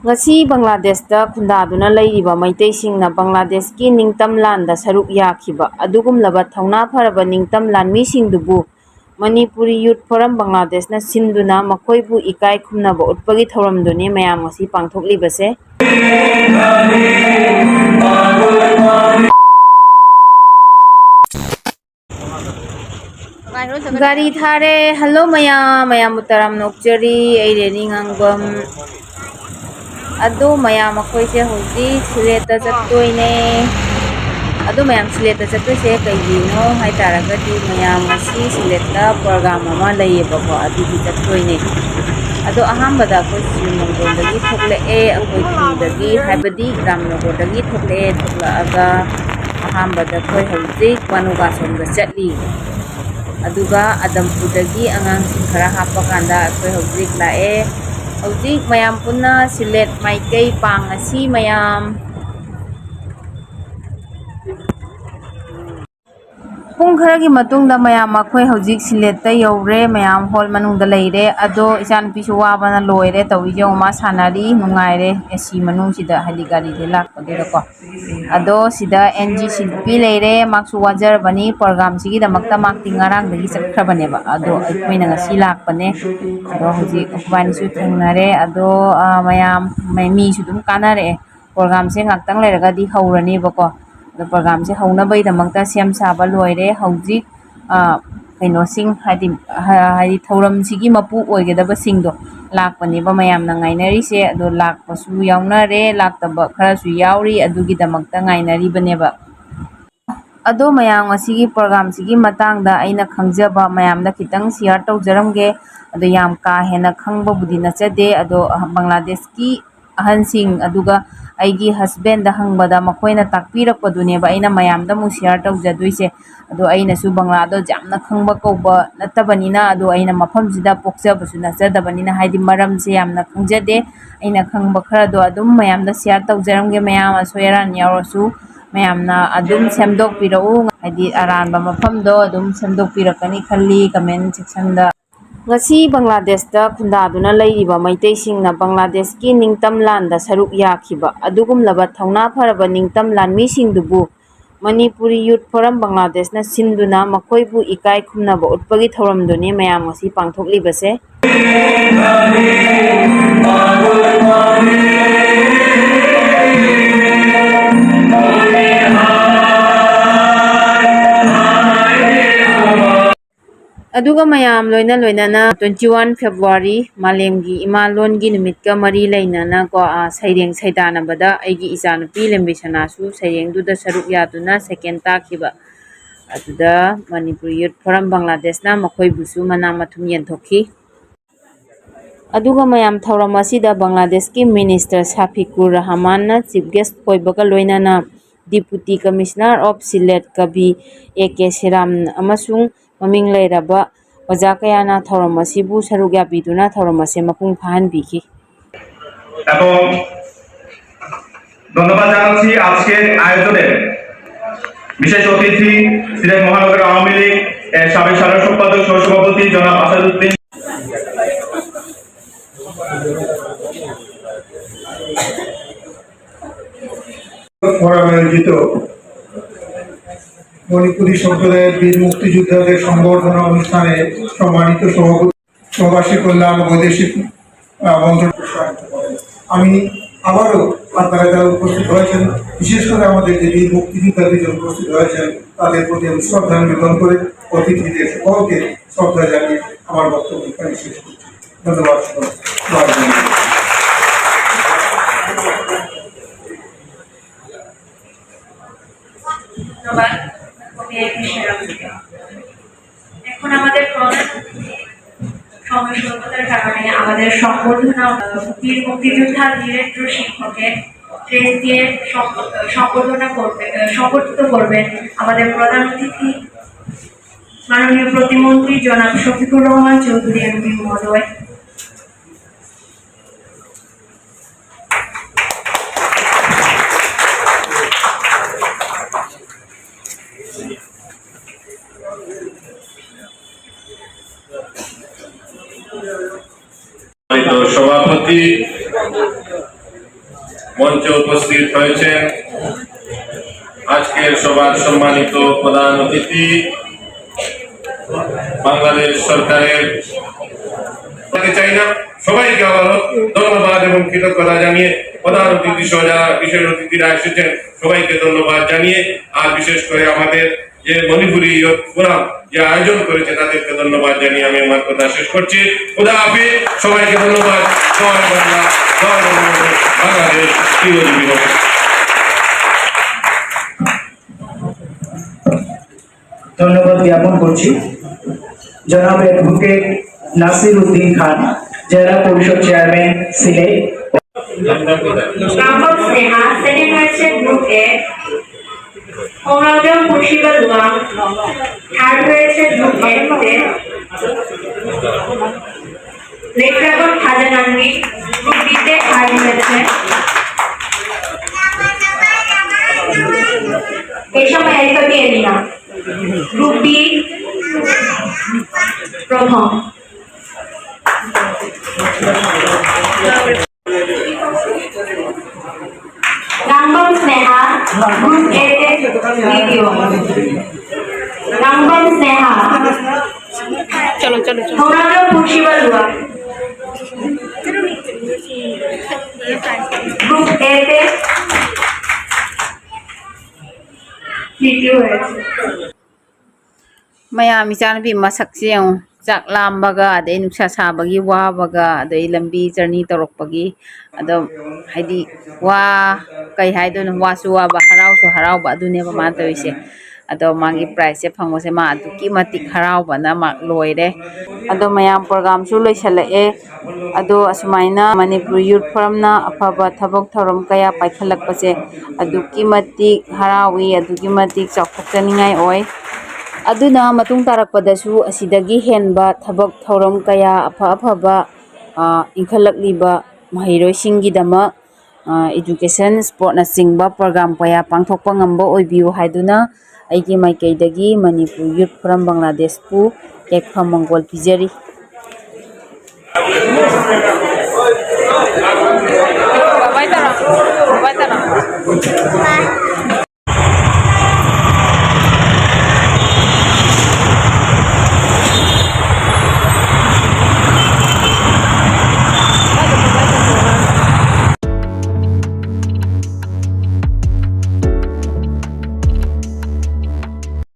ꯉꯁꯤ ꯕꯪꯒ꯭ꯂꯥꯗꯦꯁꯇ ꯈꯨꯟꯗꯥꯗꯨꯅ ꯂꯩꯔꯤꯕ ꯃꯩꯇꯩꯁꯤꯡꯅ ꯕꯪꯒ꯭ꯂꯥꯗꯦꯁꯀꯤ ꯅꯤꯡꯇꯝ ꯂꯥꯟꯗ ꯁꯔꯨꯛ ꯌꯥꯈꯤꯕ ꯑꯗꯨꯒꯨꯝꯂꯕ ꯊꯧꯅꯥ ꯐꯔꯕ ꯅꯤꯡꯇꯝ ꯂꯥꯟꯃꯤꯁꯤꯡꯗꯨꯕꯨ ꯃꯅꯤꯄꯨꯔꯤ ꯌꯨꯠ ꯐꯣꯔꯝ ꯕꯪꯒ꯭ꯂꯥꯗꯦꯁꯅ ꯁꯤꯟꯗꯨꯅ ꯃꯈꯣꯏꯕꯨ ꯏꯀꯥꯏ ꯈꯨꯝꯅꯕ ꯎꯠꯄꯒꯤ ꯊꯧꯔꯝꯗꯨꯅꯤ ꯃꯌꯥꯝ ꯉꯁꯤ ꯄꯥꯡꯊꯣꯛꯂꯤꯕꯁꯦ꯫ ꯒꯥꯔꯤ ꯊꯥꯔꯦ꯫ ꯍꯜꯂꯣ ꯃꯌꯥꯝꯕꯨ ꯇꯔꯥꯝꯅ ꯑꯣꯛꯆꯔꯤ꯫ ꯑꯩ ꯔꯦꯅꯤ ꯉꯥꯡꯕꯝ꯫ ꯑꯗꯣ ꯃꯌꯥꯝ ꯑꯩꯈꯣꯏꯁꯦ ꯍꯧꯖꯤꯛ ꯁꯤꯂꯦꯠꯇ ꯆꯠꯇꯣꯏꯅꯦ꯫ ꯑꯗꯣ ꯃꯌꯥꯝ ꯁꯤꯂꯦꯠꯇ ꯆꯠꯇꯣꯏꯁꯦ ꯀꯩꯒꯤꯅꯣ ꯍꯥꯏꯇꯥꯔꯒꯗꯤ ꯃꯌꯥꯝ ꯉꯁꯤ ꯁꯤꯂꯦꯠꯇ ꯄ꯭ꯔꯣꯒ꯭ꯔꯥꯝ ꯑꯃ ꯂꯩꯌꯦꯕꯀꯣ, ꯑꯗꯨꯒꯤ ꯆꯠꯇꯣꯏꯅꯦ꯫ ꯑꯗꯣ ꯑꯍꯥꯟꯕꯗ ꯑꯩꯈꯣꯏ ꯆꯤꯔꯃꯣꯡꯗꯣꯟꯗꯒꯤ ꯊꯣꯛꯂꯛꯑꯦ, ꯑꯩꯈꯣꯏ ꯈꯨꯟꯗꯒꯤ ꯍꯥꯏꯕꯗꯤ ꯔꯥꯝꯅꯒꯔꯗꯒꯤ ꯊꯣꯛꯂꯛꯑꯒ ꯑꯍꯥꯟꯕꯗ ꯑꯩꯈꯣꯏ ꯍꯧꯖꯤꯛ ꯕꯥꯅꯨꯒꯥꯁꯣꯝꯗ ꯆꯠꯂꯤ꯫ ꯑꯗꯨꯒ ꯑꯗꯝꯄꯨꯔꯗꯒꯤ ꯑꯉꯥꯡꯁꯤꯡ ꯈꯔ ꯍꯥꯞꯄꯀꯥꯟꯗ ꯑꯩꯈꯣꯏ ꯍꯧꯖꯤꯛ ꯂꯥꯛꯑꯦ꯫ ꯍꯧꯖꯤꯛ ꯃꯌꯥꯝ ꯄꯨꯟꯅ ꯁꯤꯂꯦꯠ ꯃꯥꯏꯀꯩ ꯄꯥꯡꯉꯁꯤ ꯃꯌꯥꯝ꯫ ꯄꯨꯡ ꯈꯔꯒꯤ ꯃꯇꯨꯡꯗ ꯃꯌꯥꯝ ꯑꯩꯈꯣꯏ ꯍꯧꯖꯤꯛ ꯁꯤꯂꯦꯠꯇ ꯌꯧꯔꯦ, ꯃꯌꯥꯝ ꯍꯣꯜ ꯃꯅꯨꯡꯗ ꯂꯩꯔꯦ꯫ ꯑꯗꯣ ꯏꯆꯥꯅꯨꯄꯤꯁꯨ ꯋꯥꯕꯅ ꯂꯣꯏꯔꯦ ꯇꯧꯔꯤꯁꯦ, ꯃꯥ ꯁꯥꯟꯅꯔꯤ, ꯅꯨꯡꯉꯥꯏꯔꯦ ꯑꯦꯁꯤ ꯃꯅꯨꯡꯁꯤꯗ, ꯍꯥꯏꯗꯤ ꯒꯥꯔꯤꯗ ꯂꯥꯛꯄꯗꯨꯗꯀꯣ꯫ ꯑꯗꯣ ꯁꯤꯗ NG ꯁꯤꯜꯄꯤ ꯂꯩꯔꯦ, ꯃꯥꯁꯨ ꯋꯥꯖꯔꯕꯅꯤ ꯄ꯭ꯔꯣꯒ꯭ꯔꯥꯝꯁꯤꯒꯤꯗꯃꯛꯇ ꯃꯥꯛꯇꯤ ꯉꯔꯥꯡꯗꯒꯤ ꯆꯠꯈ꯭ꯔꯕꯅꯦꯕ, ꯑꯗꯣ ꯑꯩꯈꯣꯏꯅ ꯉꯁꯤ ꯂꯥꯛꯄꯅꯦ꯫ ꯑꯗꯣ ꯍꯧꯖꯤꯛ ꯑꯩꯈꯣꯏꯕꯥꯅꯤꯁꯨ ꯊꯦꯡꯅꯔꯦ꯫ ꯑꯗꯣ ꯃꯌꯥꯝ ꯃꯤꯁꯨ ꯑꯗꯨꯝ ꯀꯥꯟꯅꯔꯛꯑꯦ꯫ ꯄ꯭ꯔꯣꯒ꯭ꯔꯥꯝꯁꯦ ꯉꯥꯛꯇꯪ ꯂꯩꯔꯒꯗꯤ ꯍꯧꯔꯅꯦꯕꯀꯣ꯫ ꯑꯗꯣ ꯄ꯭ꯔꯣꯒ꯭ꯔꯥꯝꯁꯦ ꯍꯧꯅꯕꯒꯤꯗꯃꯛꯇ ꯁꯦꯝ ꯁꯥꯕ ꯂꯣꯏꯔꯦ꯫ ꯍꯧꯖꯤꯛ ꯀꯩꯅꯣꯁꯤꯡ ꯍꯥꯏꯗꯤ ꯊꯧꯔꯝꯁꯤꯒꯤ ꯃꯄꯨ ꯑꯣꯏꯒꯗꯕꯁꯤꯡꯗꯣ ꯂꯥꯛꯄꯅꯦꯕ ꯃꯌꯥꯝꯅ ꯉꯥꯏꯅꯔꯤꯁꯦ꯫ ꯑꯗꯣ ꯂꯥꯛꯄꯁꯨ ꯌꯥꯎꯅꯔꯦ, ꯂꯥꯛꯇꯕ ꯈꯔꯁꯨ ꯌꯥꯎꯔꯤ, ꯑꯗꯨꯒꯤꯗꯃꯛꯇ ꯉꯥꯏꯅꯔꯤꯕꯅꯦꯕ꯫ ꯑꯗꯣ ꯃꯌꯥꯝ ꯉꯁꯤꯒꯤ ꯄ꯭ꯔꯣꯒ꯭ꯔꯥꯝꯁꯤꯒꯤ ꯃꯇꯥꯡꯗ ꯑꯩꯅ ꯈꯪꯖꯕ ꯃꯌꯥꯝꯗ ꯈꯤꯇꯪ ꯁꯤꯌꯥꯔ ꯇꯧꯖꯔꯝꯒꯦ꯫ ꯑꯗꯣ ꯌꯥꯝ ꯀꯥ ꯍꯦꯟꯅ ꯈꯪꯕꯕꯨꯗꯤ ꯅꯠꯆꯗꯦ꯫ ꯑꯗꯣ ꯕꯪꯒ꯭ꯂꯥꯗꯦꯁꯀꯤ ꯑꯍꯟꯁꯤꯡ ꯑꯗꯨꯒ ꯑꯩꯒꯤ ꯍꯁꯕꯦꯟꯗ ꯍꯪꯕꯗ ꯃꯈꯣꯏꯅ ꯇꯥꯛꯄꯤꯔꯛꯄꯗꯨꯅꯦꯕ ꯑꯩꯅ ꯃꯌꯥꯝꯗ ꯑꯃꯨꯛ ꯁꯤꯌꯥꯔ ꯇꯧꯖꯗꯣꯏꯁꯦ꯫ ꯑꯗꯣ ꯑꯩꯅꯁꯨ ꯕꯪꯒ꯭ꯂꯥꯗꯣ ꯌꯥꯝꯅ ꯈꯪꯕ ꯀꯧꯕ ꯅꯠꯇꯕꯅꯤꯅ, ꯑꯗꯣ ꯑꯩꯅ ꯃꯐꯝꯁꯤꯗ ꯄꯣꯛꯆꯕꯁꯨ ꯅꯠꯆꯗꯕꯅꯤꯅ, ꯍꯥꯏꯗꯤ ꯃꯔꯝꯁꯦ ꯌꯥꯝꯅ ꯈꯪꯖꯗꯦ꯫ ꯑꯩꯅ ꯈꯪꯕ ꯈꯔꯗꯣ ꯑꯗꯨꯝ ꯃꯌꯥꯝꯗ ꯁꯤꯌꯥꯔ ꯇꯧꯖꯔꯝꯒꯦ꯫ ꯃꯌꯥꯝ ꯑꯁꯣꯏ ꯑꯔꯥꯟ ꯌꯥꯎꯔꯁꯨ ꯃꯌꯥꯝꯅ ꯑꯗꯨꯝ ꯁꯦꯝꯗꯣꯛꯄꯤꯔꯛꯎ, ꯍꯥꯏꯗꯤ ꯑꯔꯥꯟꯕ ꯃꯐꯝꯗꯣ ꯑꯗꯨꯝ ꯁꯦꯝꯗꯣꯛꯄꯤꯔꯛꯀꯅꯤ ꯈꯜꯂꯤ ꯀꯃꯦꯟ ꯁꯦꯛꯁꯟꯗ꯫ ꯉꯁꯤ ꯕꯪꯒ꯭ꯂꯥꯗꯦꯁꯇ ꯈꯨꯟꯗꯥꯗꯨꯅ ꯂꯩꯔꯤꯕ ꯃꯩꯇꯩꯁꯤꯡꯅ ꯕꯪꯒ꯭ꯂꯥꯗꯦꯁꯀꯤ ꯅꯤꯡꯇꯝ ꯂꯥꯟꯗ ꯁꯔꯨꯛ ꯌꯥꯈꯤꯕ ꯑꯗꯨꯒꯨꯝꯂꯕ ꯊꯧꯅꯥ ꯐꯔꯕ ꯅꯤꯡꯇꯝ ꯂꯥꯟꯃꯤꯁꯤꯡꯗꯨꯕꯨ ꯃꯅꯤꯄꯨꯔꯤ ꯌꯨꯠ ꯐꯣꯔꯝ ꯕꯪꯒ꯭ꯂꯥꯗꯦꯁꯅ ꯁꯤꯟꯗꯨꯅ ꯃꯈꯣꯏꯕꯨ ꯏꯀꯥꯏ ꯈꯨꯝꯅꯕ ꯎꯠꯄꯒꯤ ꯊꯧꯔꯝꯗꯨꯅꯤ ꯃꯌꯥꯝ ꯉꯁꯤ ꯄꯥꯡꯊꯣꯛꯂꯤꯕꯁꯦ꯫ ꯑꯗꯨꯒ ꯃꯌꯥꯝ ꯂꯣꯏꯅꯅ 21 ꯐꯦꯕ꯭ꯔꯨꯋꯥꯔꯤ ꯃꯥꯂꯦꯝꯒꯤ ꯏꯃꯥ ꯂꯣꯟꯒꯤ ꯅꯨꯃꯤꯠꯀ ꯃꯔꯤ ꯂꯩꯅꯅꯀꯣ ꯁꯩꯔꯦꯡ ꯁꯩꯗꯥꯅꯕꯗ ꯑꯩꯒꯤ ꯏꯆꯥꯅꯨꯄꯤ ꯂꯦꯝꯕꯤꯁꯅꯥꯁꯨ ꯁꯩꯔꯦꯡꯗꯨꯗ ꯁꯔꯨꯛ ꯌꯥꯗꯨꯅ ꯁꯦꯀꯦꯟ ꯇꯥꯈꯤꯕ꯫ ꯑꯗꯨꯗ ꯃꯅꯤꯄꯨꯔꯤ ꯌꯨꯠ ꯐꯣꯔꯝ ꯕꯪꯒ꯭ꯂꯥꯗꯦꯁꯅ ꯃꯈꯣꯏꯕꯨꯁꯨ ꯃꯅꯥ ꯃꯊꯨꯝ ꯌꯦꯟꯊꯣꯛꯈꯤ꯫ ꯑꯗꯨꯒ ꯃꯌꯥꯝ ꯊꯧꯔꯝ ꯑꯁꯤꯗ ꯕꯪꯒ꯭ꯂꯥꯗꯦꯁꯀꯤ ꯃꯤꯅꯤꯁꯇꯔ ꯁꯥꯐꯤꯀꯨꯔ ꯔꯍꯃꯥꯟꯅ ꯆꯤꯐ ꯒꯦꯁ ꯑꯣꯏꯕꯒ ꯂꯣꯏꯅꯅ ꯗꯤꯄꯨꯇꯤ ꯀꯃꯤꯁꯅꯔ ꯑꯣꯐ ꯁꯤꯂꯦꯠ ꯀꯕꯤ A.K. ꯁꯤꯔꯥꯝ ꯑꯃꯁꯨꯡ ꯃꯃꯤꯡ ꯂꯩꯔꯕ ꯑꯣꯖꯥ কয়ানাꯊꯧꯔꯝ ꯑꯁꯤꯕꯨ ꯁꯔꯨꯛ ꯌꯥꯕꯤꯗꯨꯅ ꯊꯧꯔꯝ ꯑꯁꯤ ꯃꯄꯨꯡ ফাহানবিখি। এবং ধন্যবাদ জানাচ্ছি আজকের আয়োজনে বিশেষ অতিথি সিলেট মহানগর আওয়ামী লীগ এর সাবেক সাধারণ সম্পাদক সহ সভাপতি জনাব আসাদুদ্দিন ফোরামে আয়োজিত মণিপুরী সম্প্রদায়ের বীর মুক্তিযোদ্ধাদের সংবর্ধনা অনুষ্ঠানে সম্মানিত সভাপতি, প্রবাসী কল্যাণ বৈদেশিক মন্ত্রণালয়, আমি আবারও আপনারা যারা উপস্থিত হয়েছেন, বিশেষ করে আমাদের যে বীর মুক্তিযোদ্ধাদের জন্য উপস্থিত হয়েছেন, তাদের প্রতি আমি শ্রদ্ধা নিবেদন করে অতিথিদের সকলকে শ্রদ্ধা জানিয়ে আমার বক্তব্য এখানে শেষ করছি। ধন্যবাদ। এখন আমাদের সময় স্বল্পতার কারণে আমাদের সম্বর্ধনা বীর মুক্তিযোদ্ধা ধীরেন্দ্র সিংহকে ট্রেস দিয়ে সম্বর্ধিত করবেন আমাদের প্রধান অতিথি মাননীয় প্রতিমন্ত্রী জনাব শফিকুর রহমান চৌধুরী এমপি মহোদয়। সভাপতি মঞ্চে উপস্থিত হয়েছেন আজকের সভার সম্মানিত প্রধান অতিথি, বাংলাদেশ সরকারের চাই না সবাইকে আবারও ধন্যবাদ এবং কৃতজ্ঞতা জানিয়ে প্রধান অতিথি সহ যারা বিশেষ অতিথিরা এসেছেন সবাইকে ধন্যবাদ জানিয়ে আর বিশেষ করে আমাদের যে মণিপুরি ফোরাম যে আয়োজন করেছে তাদেরকে ধন্যবাদ জানিয়ে আমি আমার কথা শেষ করছি। খোদা হাফেজ, সবাইকে ধন্যবাদ। জয় বাংলা, জয় বাংলাদেশ, চিরজীবী হোক। ধন্যবাদ জ্ঞাপন করছি জনাব অ্যাডভোকেট নাসির উদ্দিন খান, জেলা পরিষদ chairman, Sylhet. Number Sneha, second হয়েছে গ্রুপ এ। অমরাজন খুশিবা দুয়াং, থার্ড হয়েছে গ্রুপ এ তে। লেখরাগন খাজানাঙ্গি, গ্রুপ বি তে থার্ড হয়েছে। এই সময় এলফাবি এলিনা, গ্রুপ বি প্রথম। নাম্বার স্নেহা, গ্রুপ এ তে দ্বিতীয়। নাম্বার স্নেহা, চলো চলো হোনারো খুশিবা দুয়া, গ্রুপ এ তে দ্বিতীয় হয়েছে। mayam ichanpi masakse yung chak lambaga adai nuksa sabagi wabaga adai lambi journey torokpagi ado haidi wa kai haidon wasu wa ba harau so harau ba adune ba ma toise ado magi price se phangose ma aduki matik harau ba na mak loire ado mayam program su loisalae ado asumaina manipur youth forum na afaba thabok thorom kaya paikhalakpase aduki matik harawi aduki matik chokthakningai oi aduna matung tarakpadasu asidagi henba thabak thorom kaya apha aphaba inkhalakliba mahiroisinggi dama education sport na singba program kaya pangthokpa ngamba oibiu haiduna aigi maikaidagi manipur youth forum bangladesh pu ekha mongol pijari bye bye.